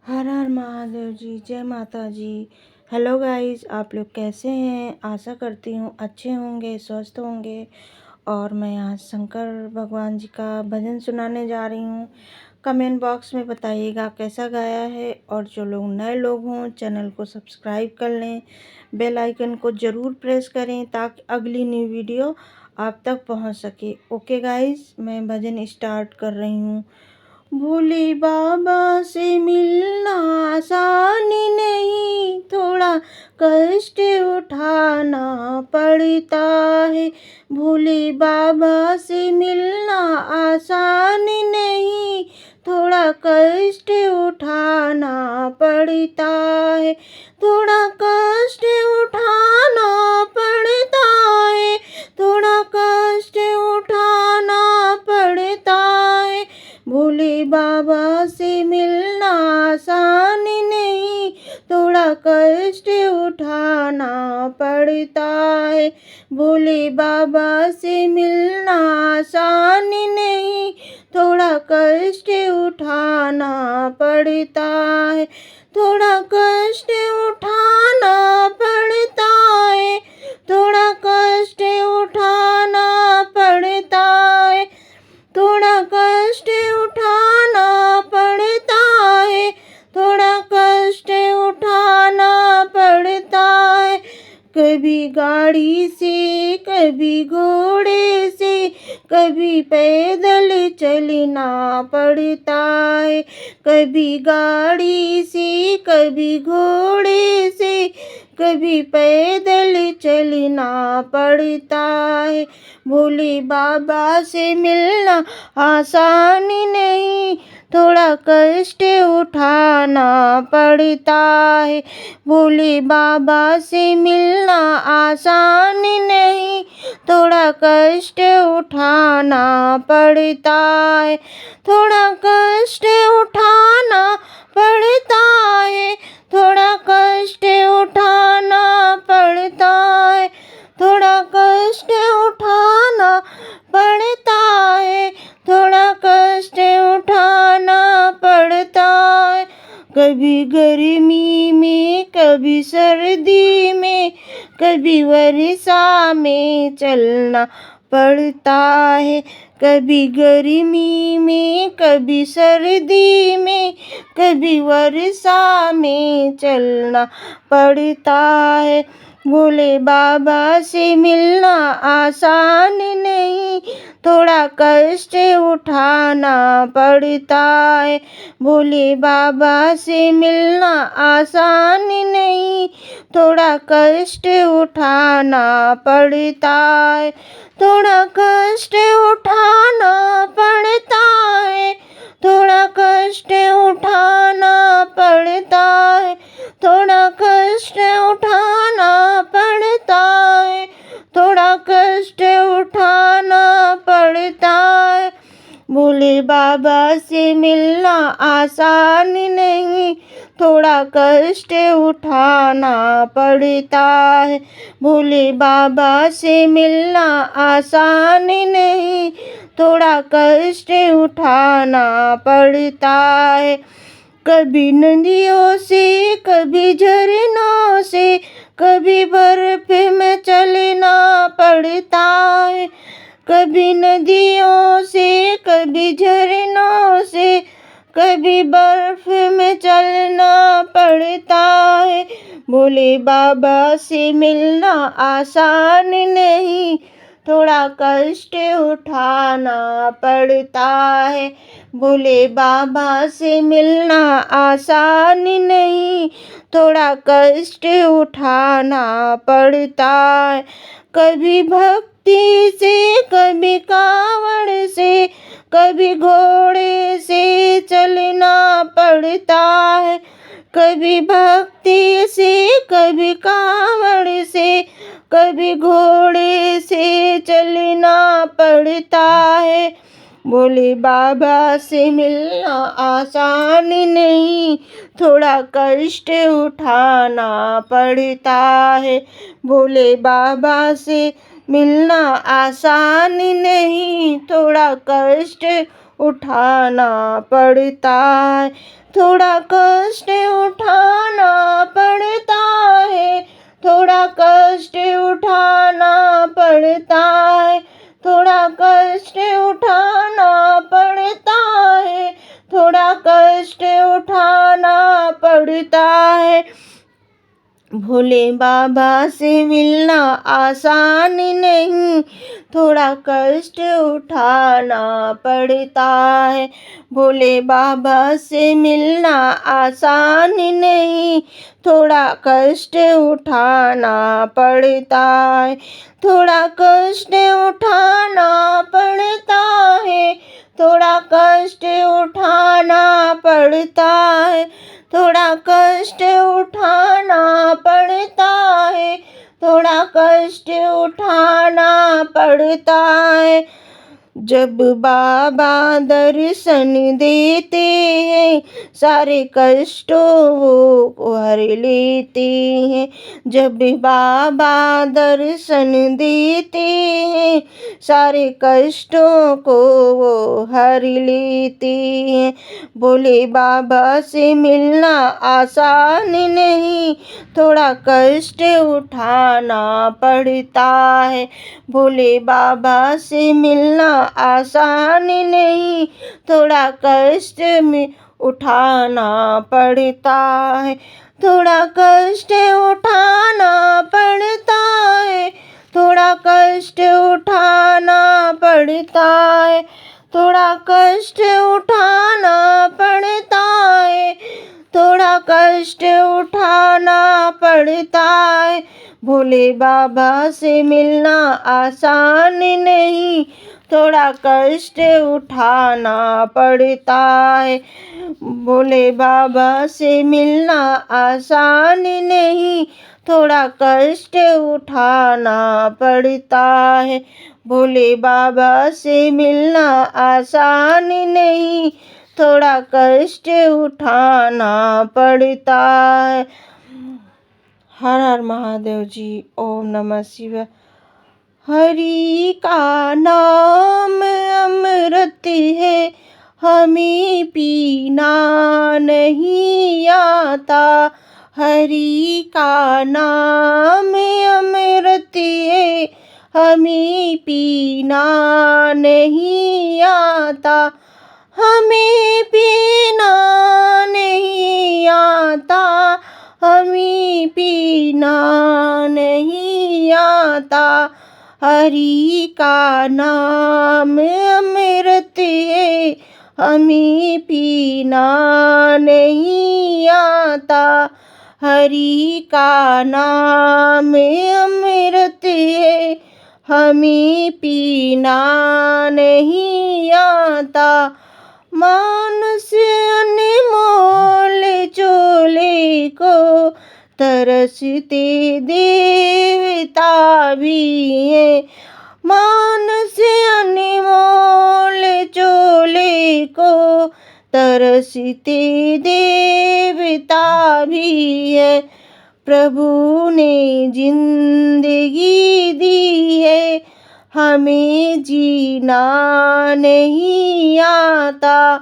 हर हर महादेव जी, जय माता जी। Hello guys, आप लोग कैसे हैं? आशा करती हूँ अच्छे होंगे, स्वस्थ होंगे। और मैं आज शंकर भगवान जी का भजन सुनाने जा रही हूँ। कमेंट बॉक्स में बताइएगा कैसा गाया है। और जो लोग नए लोग हों, चैनल को सब्सक्राइब कर लें, बेल आइकन को ज़रूर प्रेस करें ताकि अगली न्यू वीडियो आप तक पहुँच सके। ओके गाइस, मैं भजन स्टार्ट कर रही हूँ। भोले बाबा से मिलना आसान नहीं, थोड़ा कष्ट उठाना पड़ता है। भोले बाबा से मिलना आसान नहीं, थोड़ा कष्ट उठाना पड़ता है। थोड़ा कष्ट उठाना पड़ता है, थोड़ा कष्ट उठाना पड़ता है। भोले बाबा से मिलना आसान नहीं, थोड़ा कष्ट उठाना पड़ता है। भोले बाबा से मिलना आसान नहीं, थोड़ा कष्ट उठाना पड़ता है। थोड़ा कष्ट उठाना पड़ता है, थोड़ा कष्ट उठाना पड़ता है। थोड़ा कष्ट उठाना पड़ता है, थोड़ा कष्ट उठाना पड़ता है। कभी गाड़ी से, कभी घोड़े से, कभी पैदल चलना पड़ता है। कभी गाड़ी से, कभी घोड़े से, कभी पैदल चलना पड़ता है। भोले बाबा से मिलना आसान नहीं, थोड़ा कष्ट उठाना पड़ता है। भोले बाबा से मिलना आसान नहीं, थोड़ा कष्ट उठाना पड़ता है। थोड़ा कष्ट उठाना पड़ता है, थोड़ा कष्ट उठाना पड़ता है। थोड़ा कष्ट उठाना पड़ता है, थोड़ा कष्ट उठाना पड़ता है। कभी गर्मी में, कभी सर्दी में, कभी वर्षा में चलना पड़ता है। कभी गर्मी में, कभी सर्दी में, कभी वर्षा में चलना पड़ता है। भोले बाबा से मिलना आसान नहीं, थोड़ा कष्ट उठाना पड़ता है। भोले बाबा से मिलना आसान नहीं, थोड़ा कष्ट उठाना पड़ता है। थोड़ा कष्ट उठाना पड़ता है, थोड़ा कष्ट उठाना पड़ता है। थोड़ा कष्ट उठाना पड़ता है, थोड़ा कष्ट उठाना पड़ता है। भोले बाबा से मिलना आसान नहीं, थोड़ा कष्ट उठाना पड़ता है। भोले बाबा से मिलना आसान नहीं, थोड़ा कष्ट उठाना पड़ता है। कभी नदियों से, कभी झरनों से, कभी बर्फ में चलना पड़ता है। कभी नदियों से, कभी झरनों से, कभी बर्फ में चलना पड़ता है। भोले बाबा से मिलना आसान नहीं, थोड़ा कष्ट उठाना पड़ता है। भोले बाबा से मिलना आसान नहीं, थोड़ा कष्ट उठाना पड़ता है। कभी भक्ति से, कभी कांवड़ से, कभी घोड़े से चलना पड़ता है। कभी भक्ति से, कभी कांवड़ से, कभी घोड़े से चलना पड़ता है। भोले बाबा से मिलना आसान नहीं, थोड़ा कष्ट उठाना पड़ता है। भोले बाबा से मिलना आसान नहीं, थोड़ा कष्ट उठाना पड़ता है। थोड़ा कष्ट उठाना पड़ता है, थोड़ा कष्ट उठाना पड़ता है, थोड़ा कष्ट उठाना पड़ता है, थोड़ा कष्ट उठाना पड़ता है। भोले बाबा से मिलना आसान नहीं, थोड़ा कष्ट उठाना पड़ता है। भोले बाबा से मिलना आसान नहीं, थोड़ा कष्ट उठाना पड़ता है, थोड़ा कष्ट उठाना पड़ता है, थोड़ा कष्ट उठाना पड़ता है, थोड़ा कष्ट उठाना पड़ता है, थोड़ा कष्ट उठाना पड़ता है। जब बाबा दर्शन देते हैं, सारे कष्टों को हर लेते हैं। जब बाबा दर्शन देते हैं, सारे कष्टों को वो हर लेते हैं। भोले बाबा से मिलना आसान नहीं, थोड़ा कष्ट उठाना पड़ता है। भोले बाबा से मिलना आसान नहीं, थोड़ा कष्ट में उठाना पड़ता है, थोड़ा कष्ट उठाना पड़ता है, थोड़ा कष्ट उठाना पड़ता है, थोड़ा कष्ट उठाना पड़ता है, थोड़ा कष्ट उठाना पड़ता है। भोले बाबा से मिलना आसान नहीं, थोड़ा कष्ट उठाना पड़ता है। भोले बाबा से मिलना आसान नहीं, थोड़ा कष्ट उठाना पड़ता है। भोले बाबा से मिलना आसान नहीं, थोड़ा कष्ट उठाना पड़ता है। हर हर महादेव जी। ओम नमः शिवाय। हरि का नाम अमृत है, हमें पीना नहीं आता। हरि का नाम अमृत है, हमें पीना नहीं आता, हमें पीना नहीं आता, हमें पीना नहीं आता। हरि का नाम अमृत है, हमें पीना नहीं आता। हरि का नाम अमृत है, हमें पीना नहीं आता। मानुष अनमोल चोले को तरसते देवता भी है। मानुष अनमोल चोले को तरसते देवता भी है। प्रभु ने जिंदगी दी है, हमें जीना नहीं आता।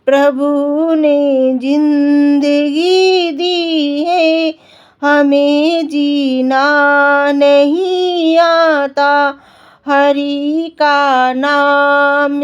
प्रभु ने जिंदगी दी है, हमें जीना नहीं आता। हरि का नाम